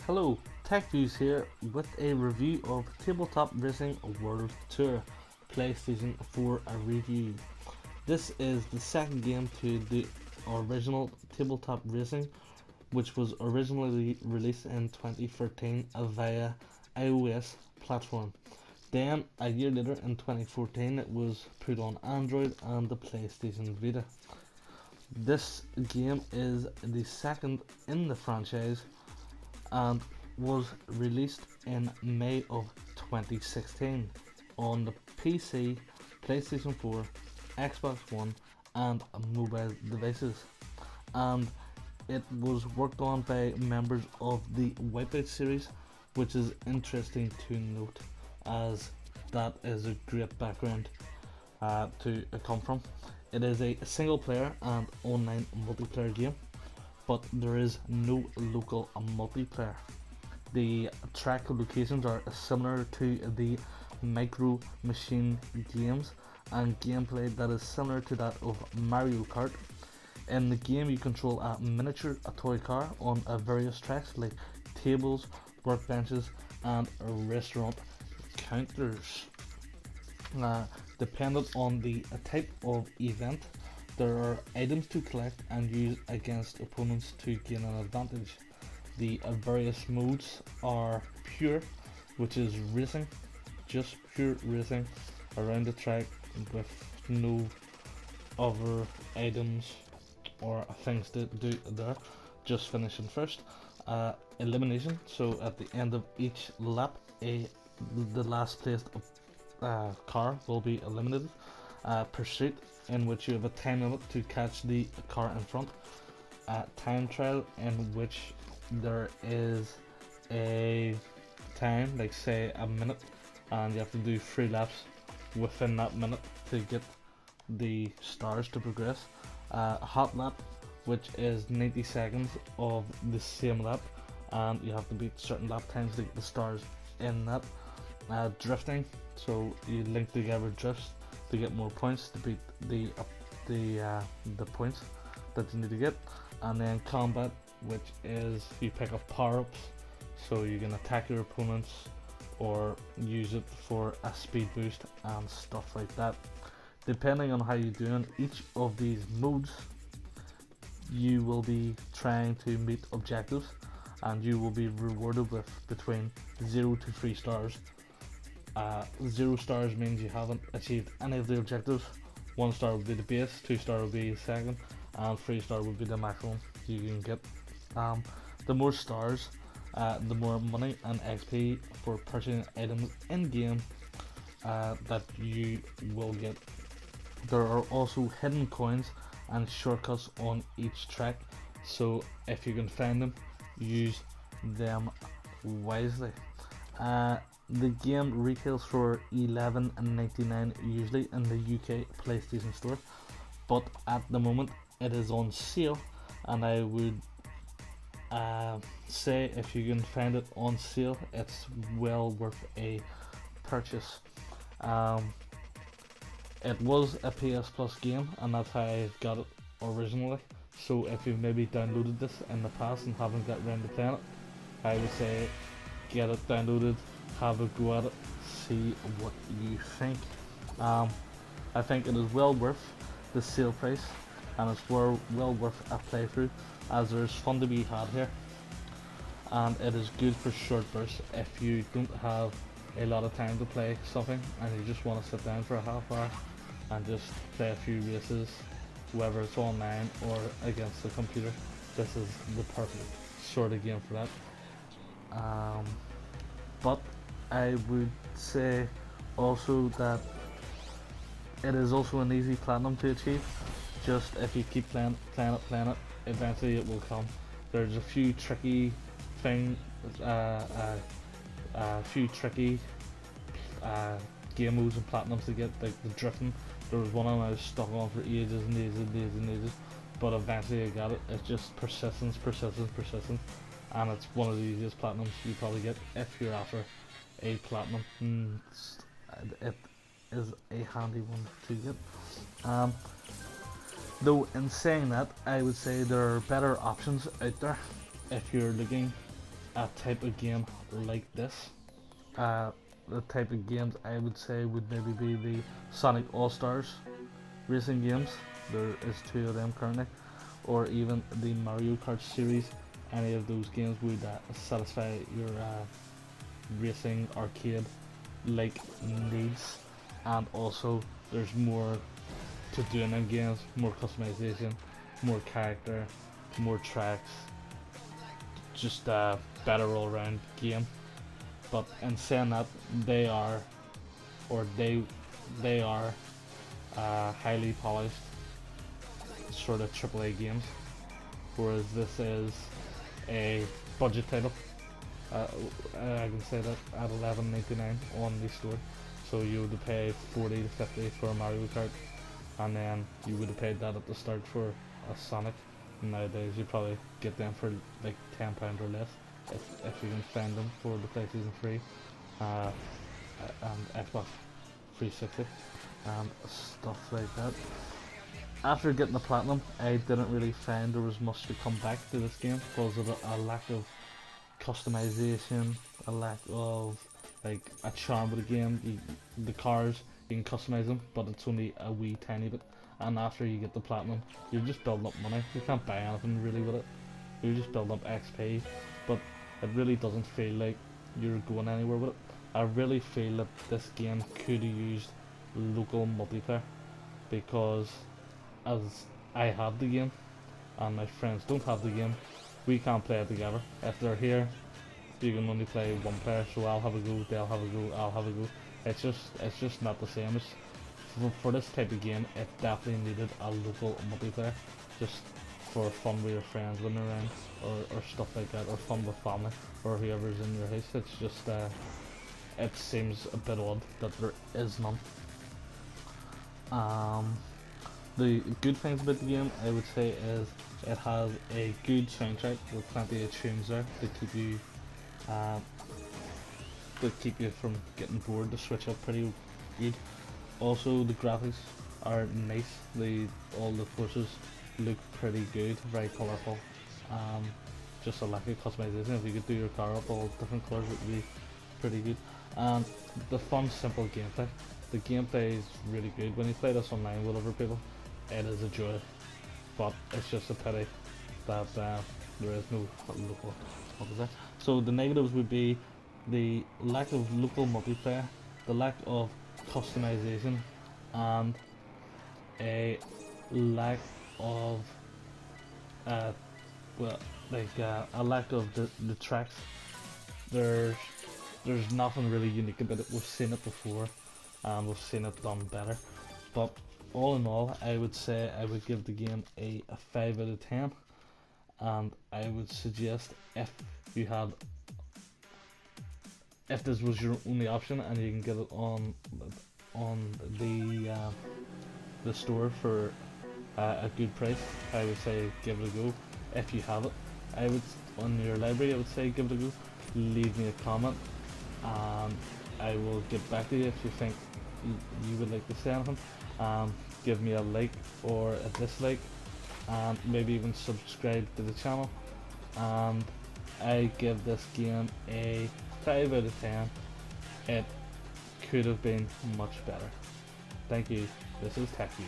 Hello, TechViews here with a review of Tabletop Racing World Tour PlayStation 4 review. This is the second game to the original Tabletop Racing, which was originally released in 2013 via iOS platform. Then, a year later in 2014, it was put on Android and the PlayStation Vita. This game is the second in the franchise and was released in May of 2016 on the PC, PlayStation 4, Xbox One, and mobile devices. And it was worked on by members of the Wipeout series, which is interesting to note as that is a great background to come from. It is a single player and online multiplayer game, but there is no local multiplayer. The track locations are similar to the Micro Machine games and gameplay that is similar to that of Mario Kart. In the game, you control a miniature toy car on various tracks like tables, workbenches, and restaurant counters. Dependent on the type of event, there are items to collect and use against opponents to gain an advantage. The various modes are pure, which is racing, just pure racing around the track with no other items or things to do there, just finishing first. Elimination, so at the end of each lap, the last placed car will be eliminated. Pursuit, in which you have a time limit to catch the car in front. Time trial, in which there is a time, like say a minute, and you have to do 3 laps within that minute to get the stars to progress. Hot lap, which is 90 seconds of the same lap, and you have to beat certain lap times to get the stars in that. Drifting, so you link together drifts to get more points to beat the points that you need to get. And then combat, which is you pick up power-ups, so you can attack your opponents or use it for a speed boost and stuff like that. Depending on how you're doing each of these modes, you will be trying to meet objectives, and you will be rewarded with between 0 to 3 stars. 0 stars means you haven't achieved any of the objectives. 1 star would be the base, 2 star would be second, and 3 star would be the maximum you can get. The more stars, the more money and XP for purchasing items in game that you will get. There are also hidden coins and shortcuts on each track, so if you can find them, use them wisely. The game retails for $11.99 usually in the UK PlayStation Store, but at the moment it is on sale, and I would say if you can find it on sale, it's well worth a purchase. It was a PS Plus game, and that's how I got it originally. So if you've maybe downloaded this in the past and haven't got around to playing it, I would say get it downloaded, have a go at it, see what you think. I think it is well worth the sale price, and it's well worth a playthrough, as there's fun to be had here, and it is good for short bursts if you don't have a lot of time to play something and you just want to sit down for a half hour and just play a few races, whether it's online or against the computer. This is the perfect sort of game for that. But I would say also that it is also an easy platinum to achieve. Just if you keep playing it, eventually it will come. There's a few tricky things, a few tricky game modes and platinums to get, like the drifting. There was one I was stuck on for ages and ages, but eventually I got it. It's just persistence, and it's one of the easiest platinums you probably get if you're after a platinum. It is a handy one to get. Though in saying that, I would say there are better options out there if you're looking a type of game like this. The type of games I would say would maybe be the Sonic All-Stars racing games. There is 2 of them currently, or even the Mario Kart series. Any of those games would satisfy your racing arcade like needs, and also there's more to do in them games, more customization, more character, more tracks, just a better all around game. But in saying that, they are, or they are highly polished sort of AAA games, whereas this is a budget title. I can say that at $11.99 on the store. So you would pay 40 to 50 for a Mario Kart, and then you would have paid that at the start for a Sonic. Nowadays you probably get them for like £10 or less if you can find them for the PlayStation 3 and Xbox 360 and stuff like that. After getting the platinum, I didn't really find there was much to come back to this game because of a lack of customization, a lack of like a charm of the game. The cars, you can customize them, but it's only a wee tiny bit. And after you get the platinum, you're just building up money. You can't buy anything really with it. You're just building up XP, but it really doesn't feel like you're going anywhere with it. I really feel that this game could have used local multiplayer, because as I have the game and my friends don't have the game, we can't play it together. If they're here, you can only play one player, so I'll have a go, they'll have a go, I'll have a go. It's just not the same. It's, for this type of game, it definitely needed a local multiplayer, just for fun with your friends when they're around, or stuff like that, or fun with family, or whoever's in your house. It's just, it seems a bit odd that there is none. The good things about the game, I would say, is it has a good soundtrack with plenty of tunes there to keep you from getting bored, to switch up pretty good. Also, the graphics are nice. All the courses look pretty good, very colourful. Just a lack of customization. If you could do your car up all different colours, it would be pretty good. And the fun, simple gameplay. The gameplay is really good. When you play this online with other people, it is a joy. But it's just a pity that there is no local multiplayer. So the negatives would be the lack of local multiplayer, the lack of customization, and a lack of a lack of the tracks. There's nothing really unique about it. We've seen it before and we've seen it done better, but all in all, I would say I would give the game a 5 out of 10, and I would suggest if this was your only option and you can get it on the store for a good price, I would say give it a go. If you have it, I would, on your library, I would say give it a go. Leave me a comment and I will get back to you if you think you would like to say anything. Give me a like or a dislike, and maybe even subscribe to the channel. And I give this game a 5 out of 10. It could have been much better. Thank you. This is Techie.